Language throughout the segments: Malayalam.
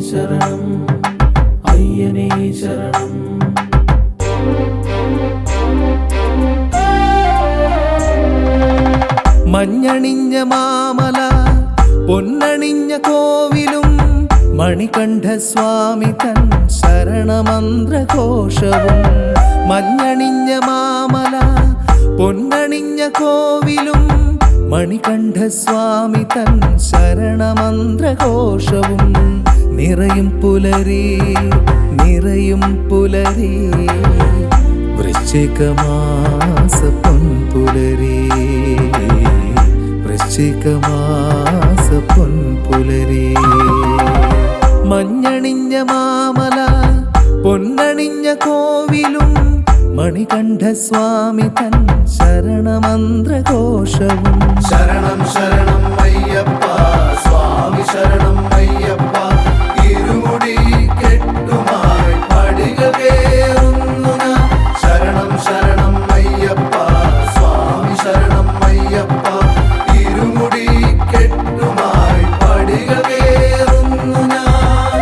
ശരണം അയ്യനേ ശരണം. മഞ്ഞണിഞ്ഞ മാമല പൊന്നണിഞ്ഞ കോവിലും മണികണ്ഠസ്വാമി തൻ ശരണമന്ത്രഘോഷവും. മഞ്ഞണിഞ്ഞ മാമല പൊന്നണിഞ്ഞ കോവിലും മണികണ്ഠസ്വാമി തൻ ശരണമന്ത്രഘോഷവും. നിറയും പുലരി നിറയും പുലരി വൃശ്ചികമാസ പൊൻപുലരി വൃശ്ചികമാസ പൊൻപുലരി. മഞ്ഞണിഞ്ഞ മാമല പൊന്നണിഞ്ഞ കോവിലും മണികണ്ഠസ്വാമി തൻ ശരണമന്ത്രഘോഷവും. ശരണം ശരണം അയ്യപ്പ സ്വാമി ശരണം അയ്യപ്പ. ഇരുമുടി കെട്ടുമായി പടികൾ കേറുന്നു ഞാൻ. ശരണം ശരണം അയ്യപ്പ സ്വാമി ശരണം അയ്യപ്പ. ഇരുമുടി കെട്ടുമായി പടികൾ കേറുന്നു ഞാൻ.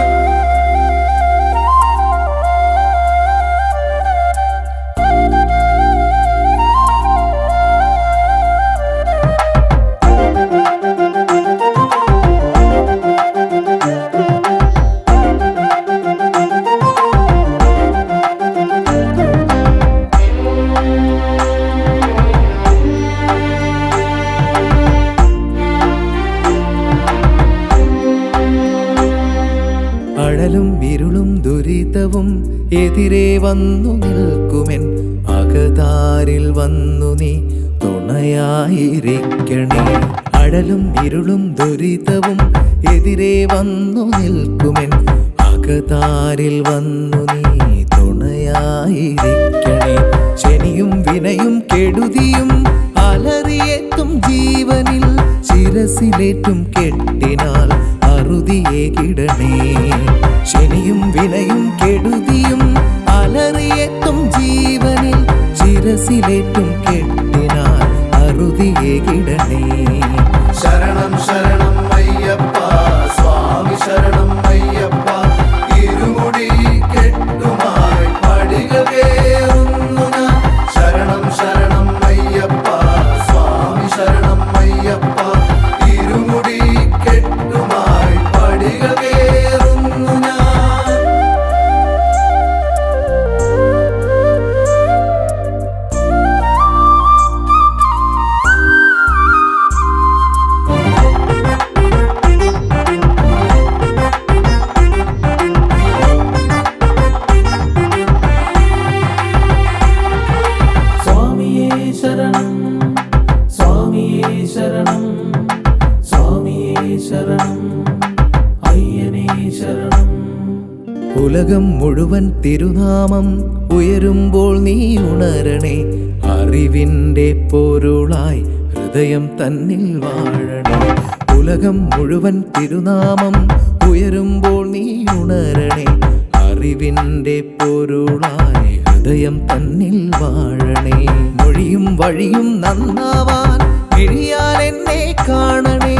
അഴലും ഇരുളും ദുരിതവും എതിരെ വന്നു നിൽക്കുമെൻ അകതാരിൽ വന്നു നീ തുണയായിരിക്കണേ. അഴലും ഇരുളും ദുരിതവും എതിരെ വന്നു നിൽക്കുമെൻ അകതാരിൽ വന്നു നീ തുണയായിരിക്കണേ. ശനിയും വിനയും കെടുതിയും അലറിയെത്തും ജീവനിൽ ശിരസിലേറ്റും കെട്ടിനാൽ അറുതിയേകിടണേ. ശനിയും വിനയും കെടുതിയും അലറിയെത്തും ജീവനിൽ ശിരസിലേറ്റും കെട്ടിനാൽ അറുതിയേകിടണേ. ശരണം ശരണം അയ്യപ്പ സ്വാമി ശരണം അയ്യപ്പ. ഇരുമുടി കെട്ടുമായി പടികൾ കേറുന്നു ഞാൻ. ശരണം ശരണം അയ്യപ്പ സ്വാമി ശരണം അയ്യപ്പ. ഇരുമുടി കെട്ടുമായി പടികൾ കേറുന്നു ഞാൻ. സ്വാമിയേ ശരണം സ്വാമിയേ ശരണം സ്വാമിയേ ശരണം അയ്യനേ ശരണം. ഉലകം മുഴുവൻ തിരുനാമം ഉയരുമ്പോൾ നീ ഉണരണേ. അറിവിൻ്റെ പൊരുളായി ഹൃദയം തന്നിൽ വാഴണേ. ഉലകം മുഴുവൻ തിരുനാമം ഉയരുമ്പോൾ നീ ഉണരണേ. അറിവിൻ്റെ പൊരുളായി ഹൃദയം തന്നിൽ വാഴണേ. മൊഴിയും വഴിയും നന്നാവാൻ മിഴിയാൽ എന്നെ കാണണേ.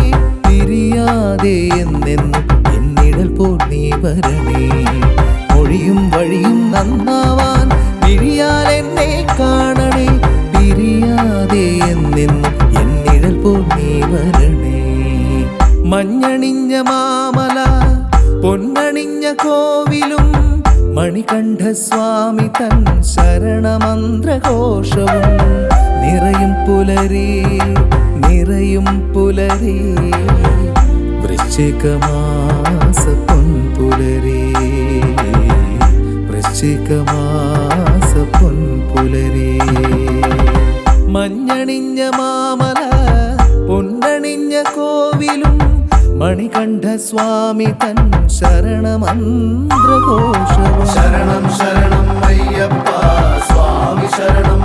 തിരിയാതെ എന്നെന്നും എന്നിഴൽ പോൽ നീ വരണേ. മൊഴിയും വഴിയും നന്നാവാൻ മിഴിയാൽ എന്നെ കാണണേ. തിരിയാതെ എന്നെന്നും എന്നിഴൽ പോൽ നീ വരണേ. മഞ്ഞണിഞ്ഞ മാമല പൊന്നണിഞ്ഞ കോവിലും മണികണ്ഠസ്വാമി തൻ ശരണമന്ത്രഘോഷവും. നിറയും പുലരി നിറയും പുലരി വൃശ്ചികമാസ പൊൻപുലരി വൃശ്ചികമാസ പൊൻപുലരി. മഞ്ഞണിഞ്ഞ മാമല പൊന്നണിഞ്ഞ കോവിലും മണികണ്ഠസ്വാമി തൻ ശരണമന്ത്രഘോഷവും. ശരണം ശരണം അയ്യപ്പ സ്വാമി ശരണം